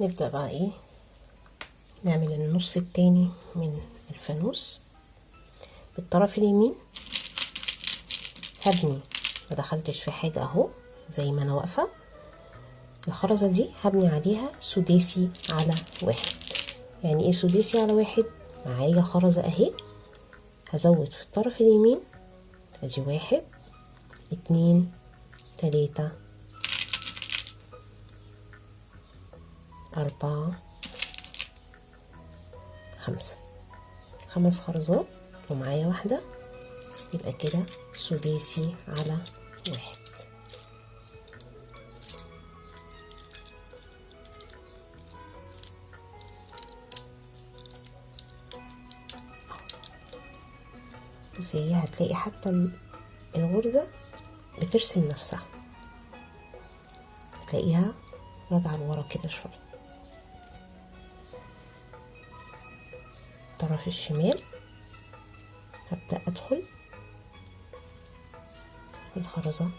نبدأ بقى ايه، نعمل النص التاني من الفانوس. بالطرف اليمين هبني، ما دخلتش في حاجة اهو زي ما انا واقفة. الخرزة دي هبني عليها سداسي على واحد. يعني ايه سداسي على واحد؟ معايا خرزة اهي، هزود في الطرف اليمين ادي 1 2 3 4 5 خرزات ومعايا واحدة، يبقى كده سداسي على واحد. بصي هتلاقي حتى الغرزة بترسم نفسها، تلاقيها راجعة لورا كده شوية. الطرف الشمال هبدأ أدخل في الخرزة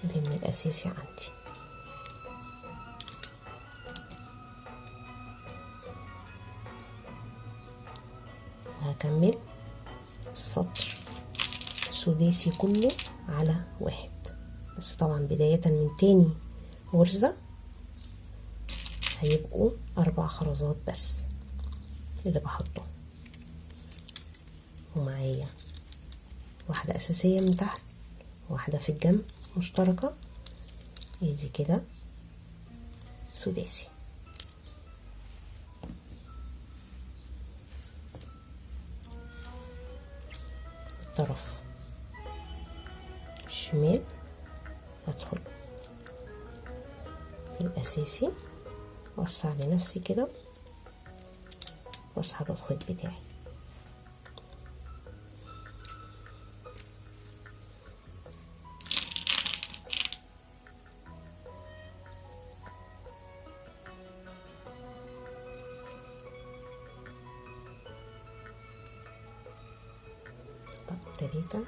اللي من الأساسي عندي، وهكمل السطر سداسي كله على واحد. بس طبعا بداية من تاني غرزة هيبقوا 4 خرزات بس اللي بحطهم، ومعايا واحدة أساسية من تحت، واحدة في الجنب مشتركة، يجي كده سداسي. الطرف الشمال هدخل في الأساسي، وأوسع لنفسي كده وأسحب الخيط بتاعي. طب 3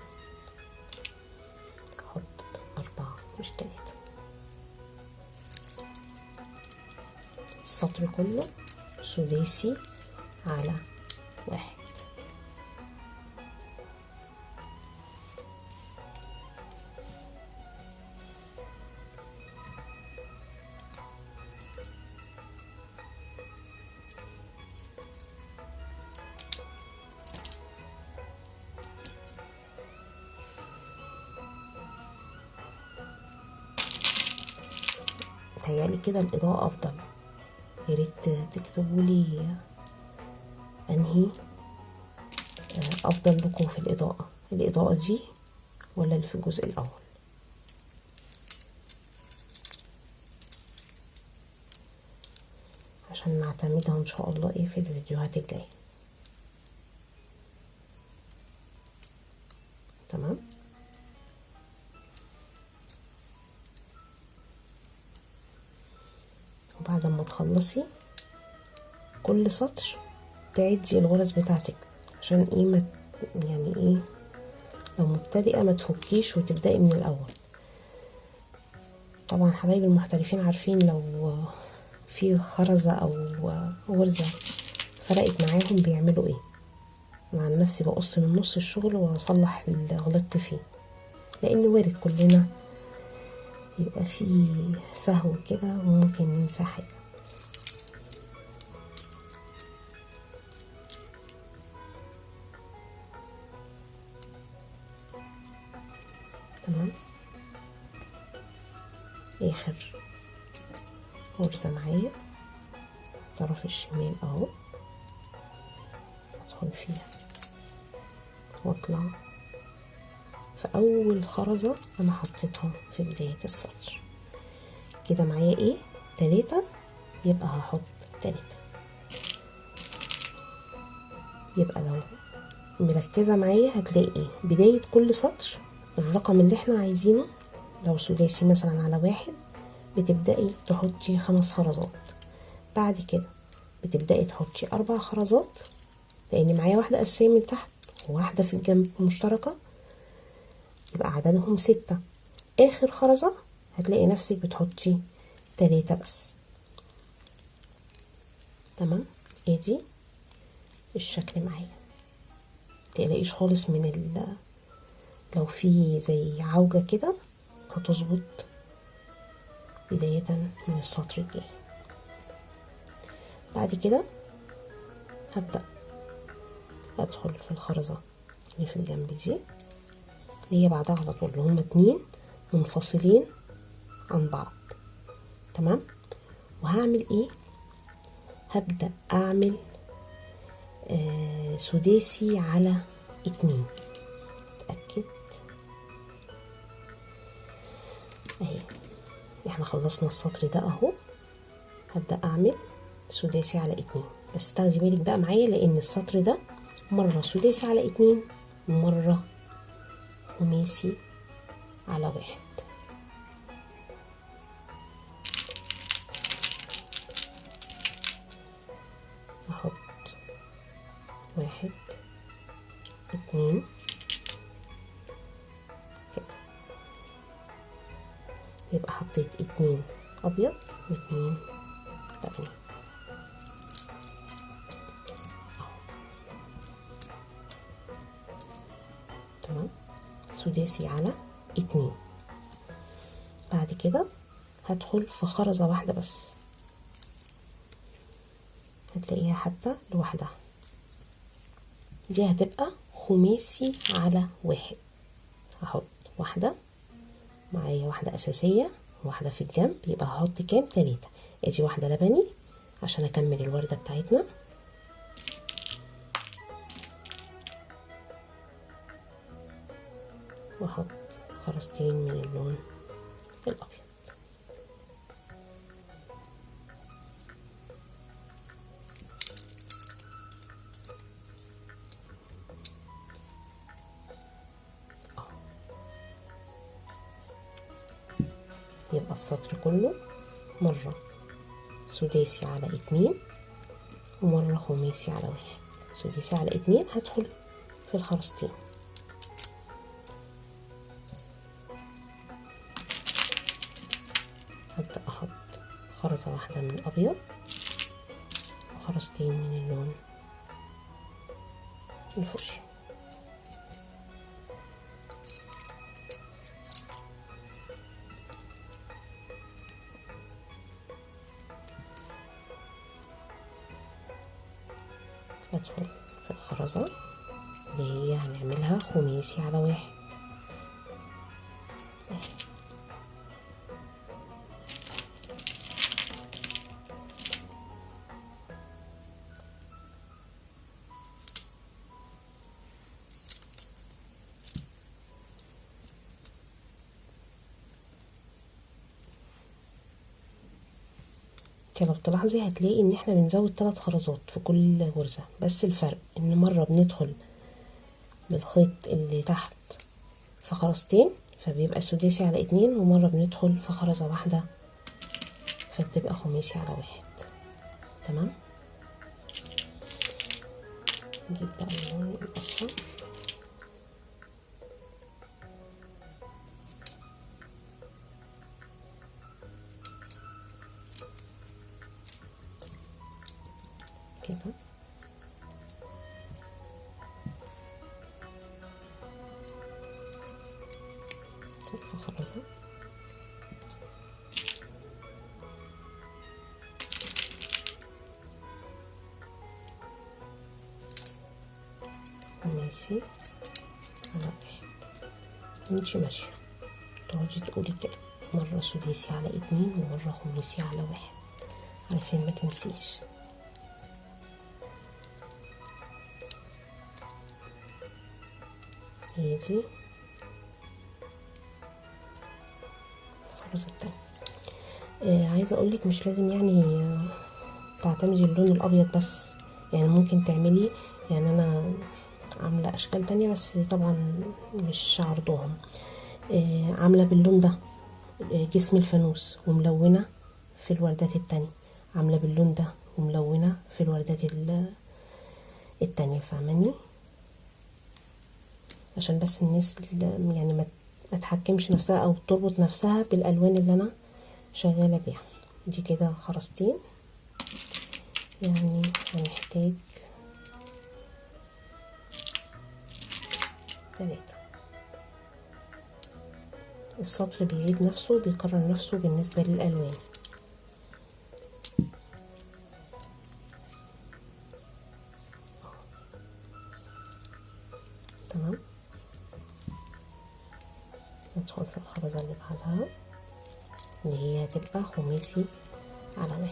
أحط 4 مش 3. السطر كله سداسي على واحد. متهيألي كده الإضاءة أفضل، ياريت تكتبولي أنهي أفضل لكم في الإضاءة دي ولا اللي في الجزء الأول. عشان نعتمدها إن شاء الله في الفيديوهات الجاية. تمام. وبعد ما تخلصي كل سطر تعدي الغرز بتاعتك، عشان ما يعني لو مبتدئة ما تفكيش وتبدأي من الأول. طبعا حبايب المحترفين عارفين لو في خرزة أو غرزة فرقت معاهم بيعملوا أنا عن نفسي بقص من نص الشغل وأصلح اللي غلطت فيه، لأن وارد كلنا يبقى فيه سهو كده وممكن ننسى حاجة. تمام. آخر غرزة معايا الطرف الشمال اهو، ادخل فيها واطلع في اول خرزة انا حطيتها في بداية السطر. كده معايا 3، يبقى هحط 3. يبقى لو مركزة معايا هتلاقي بداية كل سطر الرقم اللي احنا عايزينه. لو سداسي مثلا على 1 بتبدأي تحطي 5 خرزات، بعد كده بتبدأي تحطي 4 خرزات، لان معايا واحدة اساسية من تحت وواحدة في الجنب مشتركة، يبقى عددهم 6. اخر خرزة هتلاقي نفسك بتحطي 3 بس. تمام، ادي الشكل معايا. متقلقيش خالص من لو في زي عوجة كده هتظبط بداية من السطر الجاي. بعد كده هبدأ ادخل في الخرزة اللي في الجنب دي اللي هي بعدها على طول، اللي هما 2 منفصلين عن بعض. تمام، وهعمل ايه؟ هبدأ اعمل سداسي على 2. اتأكد اهي، احنا خلصنا السطر ده اهو. هبدأ اعمل سداسي على 2، بس تاخدي بالك بقى معايا لان السطر ده مرة سداسي على 2 ومرة خماسي على 1. احط 1 2 كده، يبقى حطيت 2 ابيض و2 لبني. تمام، سداسي على 2. بعد كده هدخل في خرزة واحدة بس، هتلاقيها حتى لوحدها، دي هتبقى خماسي على 1. هحط واحدة معايا، واحدة أساسية واحدة في الجنب، يبقى هحط كام؟ 3. ادي واحدة لبني عشان أكمل الوردة بتاعتنا. واحط خرزتين من اللون الأبيض. يبقى السطر كله مرة سداسي على 2 ومرة خماسي على 1. سداسي على 2 هدخل في الخرزتين، هبدأ أحط خرزة واحدة من الأبيض وخرزتين من اللون الفوشيا. أدخل في الخرزة اللي هي هنعملها خماسي على 1. لو تلاحظي هتلاقي ان احنا بنزود 3 خرزات في كل غرزة، بس الفرق ان مرة بندخل بالخيط اللي تحت في خرزتين فبيبقى سداسي على 2، ومرة بندخل في خرزة واحدة فبتبقى خماسي على 1. تمام، نجيب بقى اللون الأصفر كده، في خرزة خماسي على 1. نمشي ماشية، تقعدي تقولي كده مرة سداسي على 2 ومرة خماسي على 1 علشان ما تنسيش. هي دي الخرزة التانية. عايزة اقولك مش لازم يعني تعتمدي اللون الابيض بس، يعني ممكن تعملي، يعني انا عاملة اشكال تانية بس طبعا مش عرضهم. عاملة باللون ده جسم الفانوس وملونة في الوردات التانية، عاملة باللون ده وملونة في الوردات التانية، فاهماني؟ عشان بس الناس يعني ما تحكمش نفسها او تربط نفسها بالالوان اللي انا شغالة بيها. دي كده خرزتين، يعني هنحتاج 3. السطر بيعيد نفسه، بيكرر نفسه بالنسبة للألوان. تمام. ندخل في الخرزة اللي بعدها اللي هي هتبقى خماسي على 1.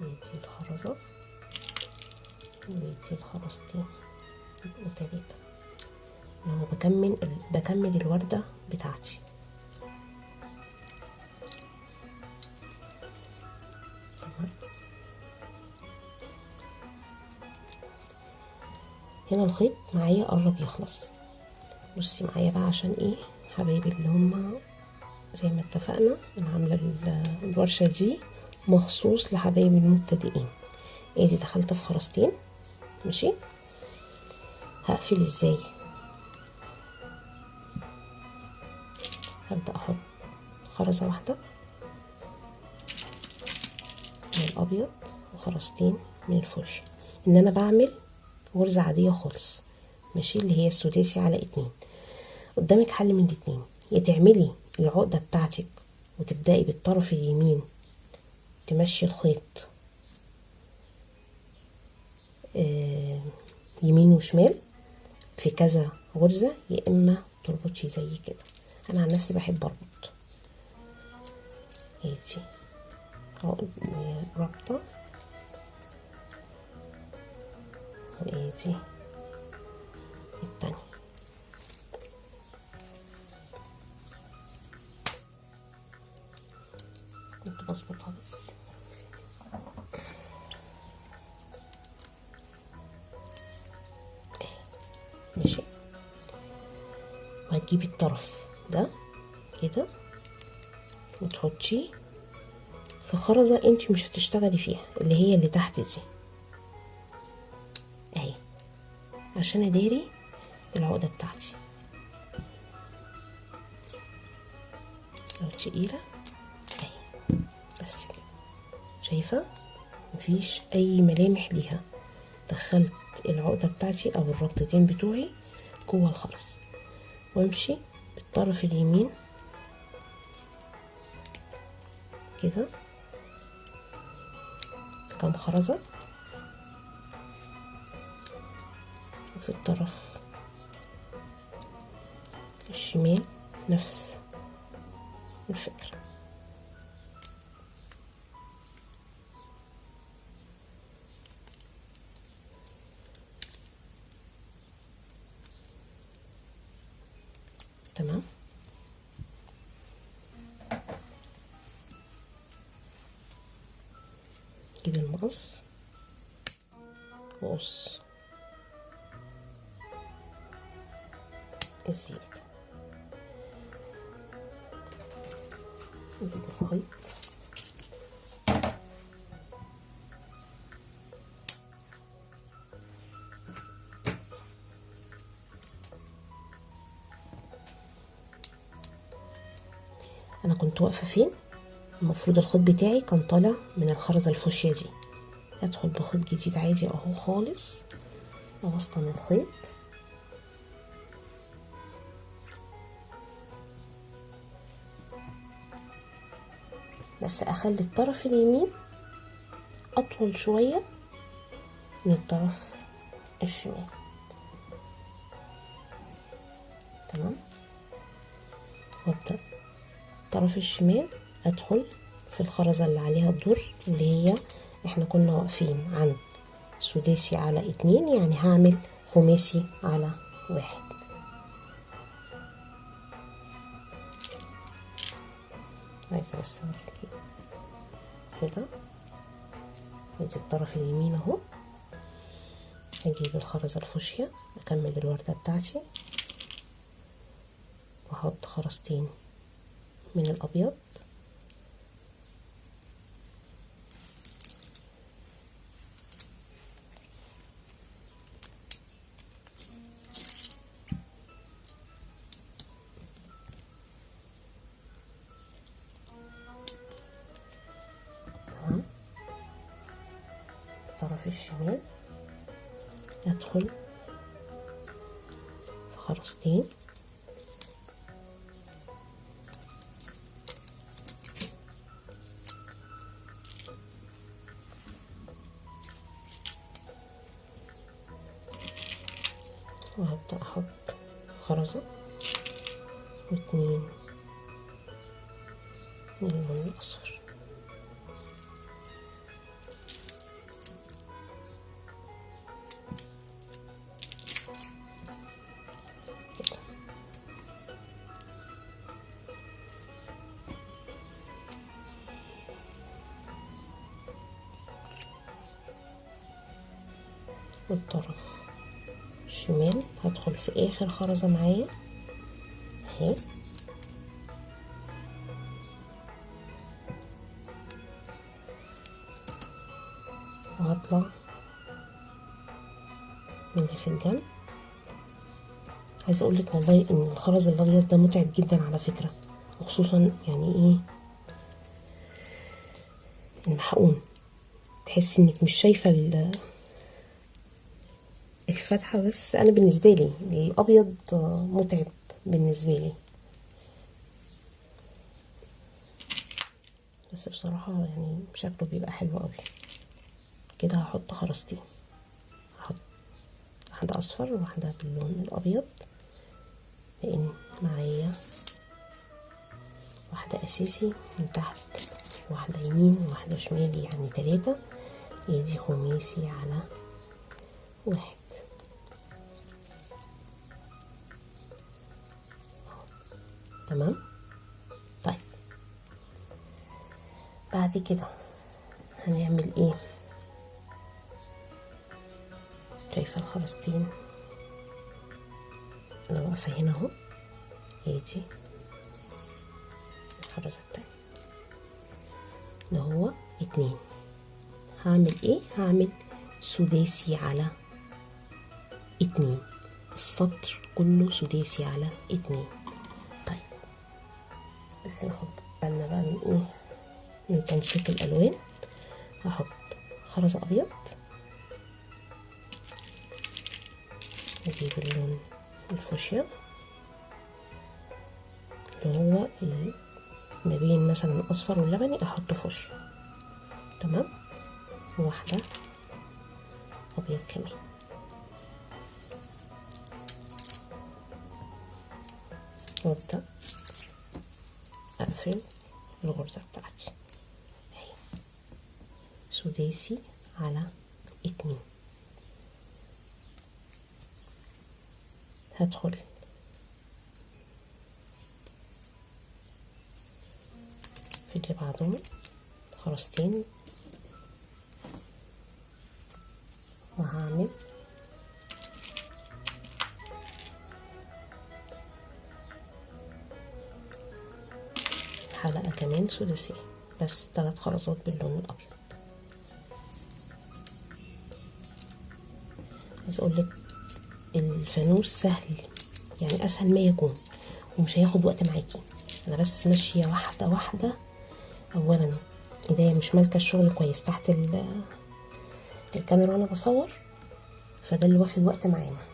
ودي الخرزة ودي الخرزتين يبقوا 3. لو بكمل الوردة بتاعتي. تمام. هنا الخيط معايا قرب يخلص. بصي معايا بقى عشان ايه حبايبي اللي هما زي ما اتفقنا انا عامله الورشه دي مخصوص لحبايب المبتدئين. ادي دخلت في خرزتين. ماشي. هقفل ازاي؟ هبدأ احط خرزة واحدة من الابيض وخرزتين من الفرش، ان انا بعمل غرزة عادية خالص. ماشي. اللي هي السداسي على 2. قدامك حل من الاتنين، يا تعملي العقدة بتاعتك وتبدأي بالطرف اليمين تمشي الخيط يمين وشمال في كذا غرزة، يا اما تربطي زي كده. انا عن نفسي بحب اربط. ايدي رابطة وايدي التانية. كنت بظبطها بس. ماشي. وهتجيبي الطرف ده كده وتحطيه في خرزة انت مش هتشتغلي فيها، اللي هي اللي تحت دي اهي، عشان اداري العقدة بتاعتي. لو تقيلة اهي بس كده. شايفة مفيش اي ملامح ليها. دخلت العقدة بتاعتي او الربطتين بتوعي جوه الخرز، وامشي بالطرف اليمين كده في كام خرزة، وفي الطرف الشمال نفس الفكرة. تمام. جيب المقص وقص الزيادة. نجيب الخيط انا كنت واقفة فين؟ المفروض الخيط بتاعي كان طالع من الخرزة الفوشيا دي. ادخل بخيط جديد عادي اهو خالص، اوسطن الخيط بس اخلي الطرف اليمين اطول شوية من الطرف الشمال. تمام. وابدأ الطرف الشمال ادخل في الخرزة اللي عليها الدور، اللي هي احنا كنا واقفين عند سداسي على 2، يعني هعمل خماسي على 1. عايزة بس كده. ادي الطرف اليمين اهو. هجيب الخرزة الفوشيا اكمل الوردة بتاعتي واحط خرزتين من الابيض الطرف الشمال ادخل في خرزتين وهبدأ احط خرزة واتنين من اللون الاصفر كده. والطرف الشمال هدخل في اخر خرزة معايا اهي، وهطلع من اللي في الجنب. عايزه اقولك والله ان الخرز الابيض ده متعب جدا على فكره، وخصوصا يعني ايه المحقون، تحسي انك مش شايفه الفتحه. بس انا بالنسبه لي الابيض متعب بالنسبه لي، بس بصراحه يعني شكله بيبقى حلو قوي كده. هحط خرزتين، هحط واحده اصفر وواحده باللون الابيض، لان معايا واحده اساسي من تحت، واحده يمين وواحده شمال، يعني 3. يدي خماسي على 1. تمام. طيب بعد كده هنعمل ايه؟ شايفه الخرزتين اللي واقفه هنا اهو، يجي الخرزه التانية اللي هو 2. هعمل ايه؟ هعمل سداسي على 2، السطر كله سداسي على 2. طيب بس ناخد بالنا بقى من ايه، من تنسيق الالوان. هحط خرز ابيض، اجيب اللون الفوشيا اللي هو ما بين مثلا الاصفر واللبني، احط فوشيا. تمام. واحده ابيض كمان، وابدا اقفل الغرزه بتاعتي اهي، سداسي على 2. هدخل في اللي بعدهم خرزتين، وهعمل حلقة كمان سداسية، بس 3 خرزات باللون الابيض. عايز اقولك الفانوس سهل، يعني اسهل ما يكون، ومش هياخد وقت معاكي. انا بس ماشيه واحده واحده. اولا ايديا مش مالكه الشغل كويس تحت الكاميرا وانا بصور، فده اللي واخد وقت معانا.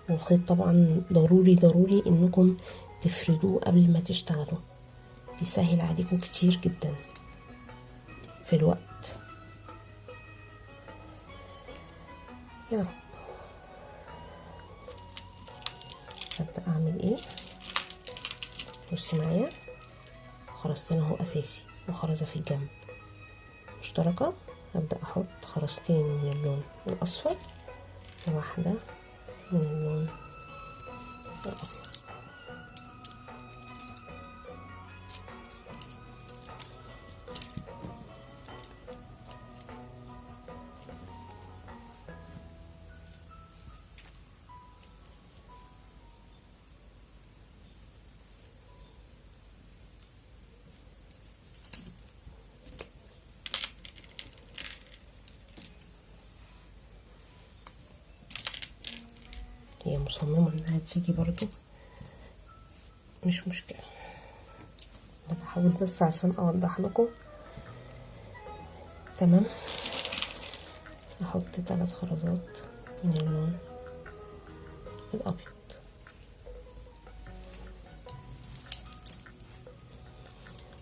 والخيط طبعا ضروري ضروري انكم تفردوه قبل ما تشتغلوا، بيسهل عليكم كتير جدا في الوقت. يا رب. هبدأ اعمل ايه؟ بصي معايا، خرزتين اهو اساسي وخرزة في الجنب مشتركة. هبدأ احط خرزتين من اللون الاصفر وواحدة من اللون الابيض. هي مصممة انها تيجي برضو، مش مشكلة. انا بحاول بس عشان اوضح لكم. تمام. احط 3 خرزات من اللون الابيض.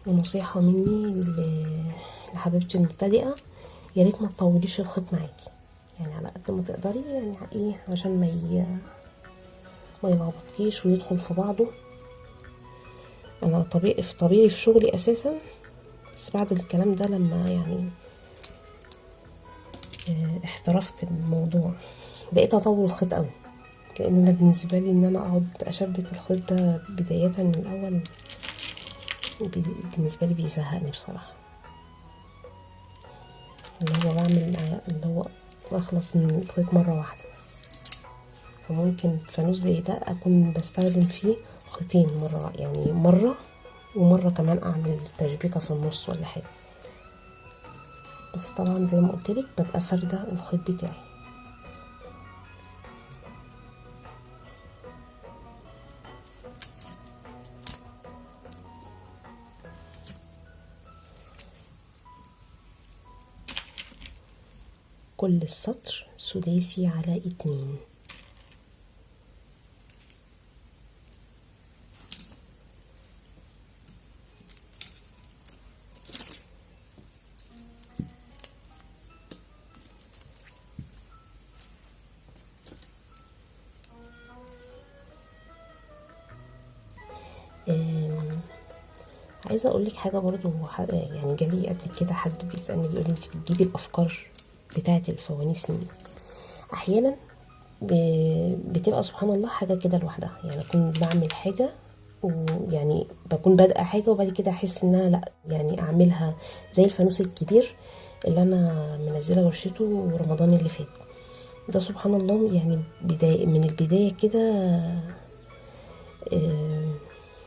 ونصيحة مني لحبيبتي المبتدئة، يا ريت ما تطوليش الخيط معاكي، يعني على قد ما تقدري، يعني ايه، عشان ما يلخبطكيش ويدخل في بعضه. انا طبيعي في شغلي اساسا، بس بعد الكلام ده لما يعني احترفت بالموضوع بقيت اطول الخيط قوي، لان انا بالنسبه لي ان انا اقعد اشبك الخيط ده بدايه من الاول بالنسبه لي بيزهقني بصراحه. اللي هو اخلص من الخيط مره واحده، فممكن فانوس زي ده اكون بستخدم فيه خيطين مره، يعني مره ومره كمان اعمل تشبيكه في النص ولا حاجه. بس طبعا زي ما قلت لك ببقى فارده الخيط بتاعي. كل السطر سداسي على 2. عايزه اقول لك حاجه برضو، يعني جالي قبل كده حد بيسالني بيقول لي انت بتجيبي الافكار بتاعه الفوانيس منين؟ احيانا بتبقى سبحان الله حاجه كده لوحدها، يعني اكون بعمل حاجه ويعني بكون بادئه حاجه وبعد كده احس انها لا، يعني اعملها زي الفانوس الكبير اللي انا منزله ورشته رمضان اللي فات ده. سبحان الله يعني بداية من البدايه كده،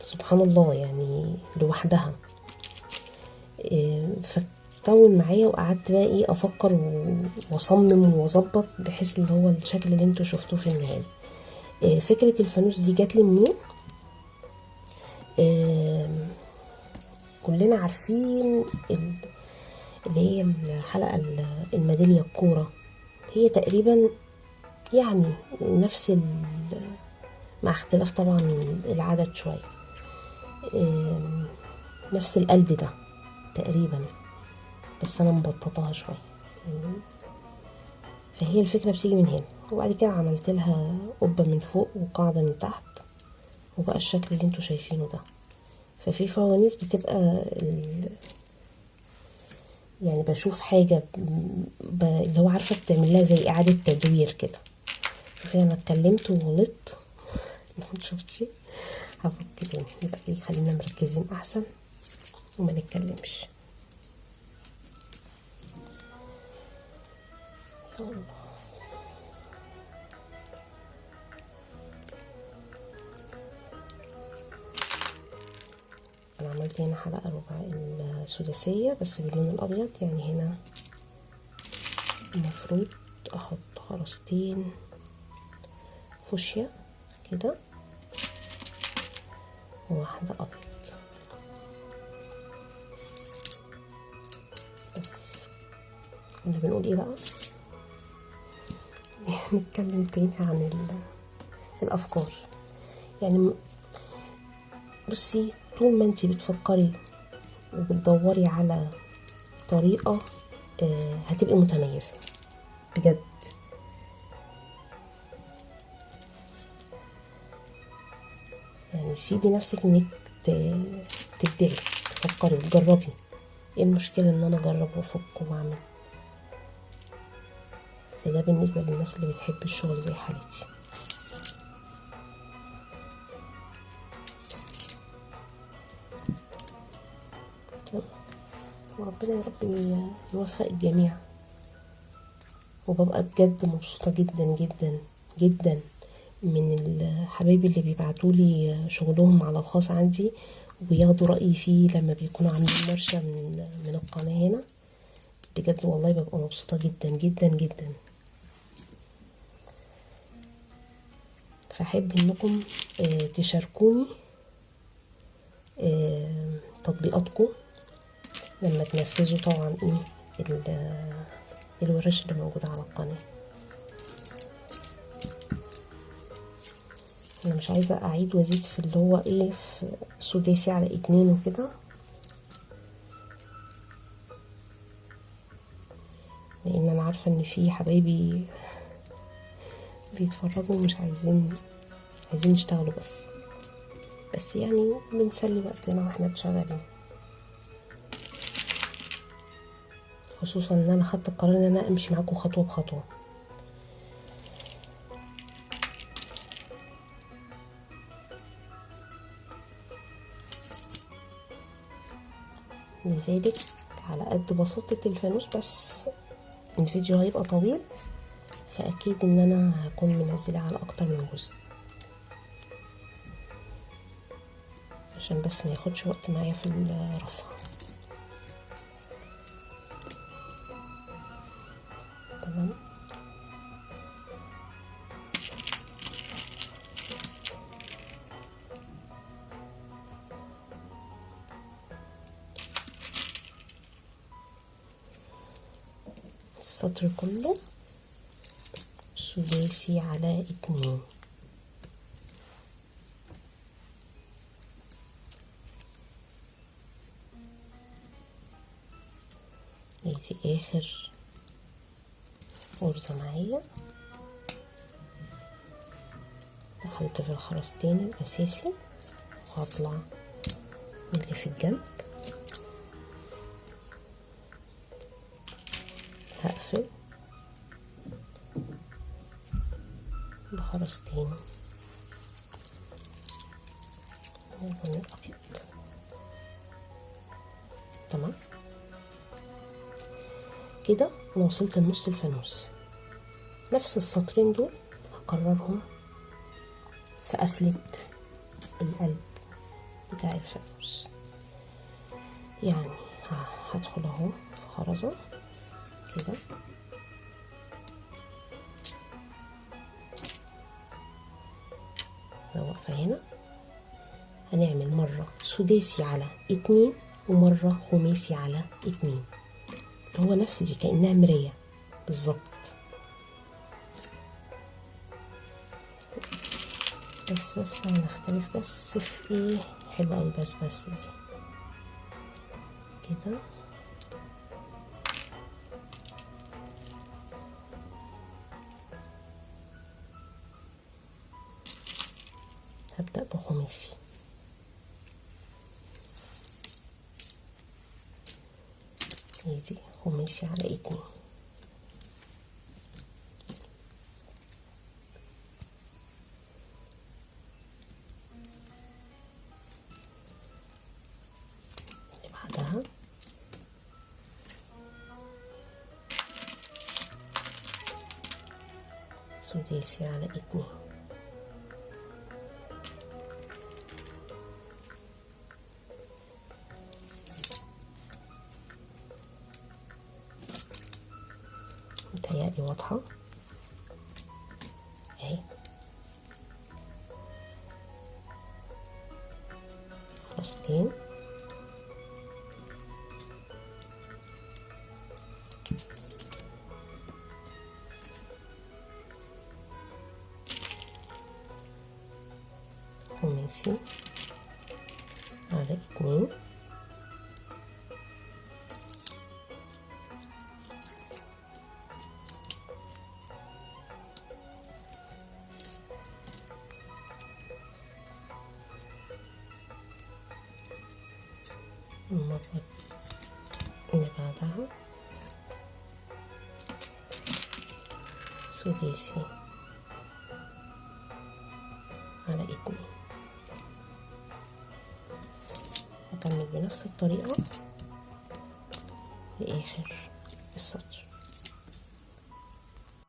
سبحان الله يعني لوحدها. فتطول معايا وقعدت بقى ايه افكر واصمم واظبط بحيث اللي هو الشكل اللي انتوا شفتوه في النهايه. فكره الفانوس دي جات لي منين؟ كلنا عارفين اللي هي الحلقه الميداليه الكوره، هي تقريبا يعني نفس مع اختلاف طبعا العدد شويه، نفس القلب ده تقريبا، بس انا مبططاها شويه يعني. فهي الفكره بتيجي من هنا، وبعد كده عملت لها قبه من فوق وقاعده من تحت، وبقى الشكل اللي انتوا شايفينه ده. ففي فوانيس بتبقى يعني بشوف حاجه اللي هو عارفه بتعمل لها زي اعاده تدوير كده. شوفي انا اتكلمت وغلطت شفتي؟ هفك تاني، يبقى ايه، خلينا مركزين احسن وما نتكلمش. يا الله، انا عملت هنا حلقه ربع السداسيه بس باللون الابيض، يعني هنا المفروض احط خرزتين فوشيا كده وواحده ابيض بس. كنا بنقول ايه بقى؟ نتكلم تاني عن الافكار. يعني بصي، طول ما انتي بتفكري وبتدوري على طريقة هتبقي متميزة بجد. يعني سيبي نفسك انك تبدعي، تفكري وتجربي. ايه المشكلة ان انا اجرب وافك واعمل؟ ده بالنسبة للناس اللي بتحب الشغل زي حالتي. وربنا يا رب يوفق الجميع. وببقى بجد مبسوطة جدا جدا جدا من الحبايب اللي بيبعتولي شغلهم على الخاص عندي وياخدوا رأيي فيه لما بيكونوا عاملين مرشة من القناة هنا. بجد والله ببقى مبسوطة جدا جدا جدا. فأحب انكم تشاركوني تطبيقاتكم لما تنفذوا طبعا ايه الورش اللي موجودة على القناة. انا مش عايزة اعيد وازيد في اللي هو ايه في سداسي على 2 وكده، لان انا عارفة ان في حبايبي بيتفرجوا ومش عايزين يشتغلوا، بس يعني بنسلي وقتنا واحنا شغالين، خصوصا ان انا خدت القرار ان انا امشي معاكم خطوة بخطوة. لذلك على قد بساطة الفانوس بس الفيديو هيبقى طويل، فاكيد ان انا هكون منزله على اكتر من جزء عشان بس ما ياخدش وقت معايا في الرفع. تمام. السطر كله سداسي على 2. دي اخر غرزة معايا، دخلت في الخرزتين الاساسي وهطلع من اللي في الجنب، هقفل بخرزتين اللون الابيض. تمام كده انا وصلت لنص الفانوس. نفس السطرين دول هكررهم في قفلة القلب بتاع الفانوس، يعني هدخل اهو في خرزة كده، لو واقفة هنا هنعمل مرة سداسي على 2 ومرة خماسي على 2، هو نفس دي كأنها مراية بالظبط. بس هنختلف بس في ايه حلوة اوي، بس دي كده هبدأ بخماسي، دي خماسي على 2. اللي بعدها سداسي على 2. متهيألي واضحة اهي. خرزتين خماسي على 2، المرة اللي بعدها سداسي على 2. هكمل بنفس الطريقة لآخر السطر.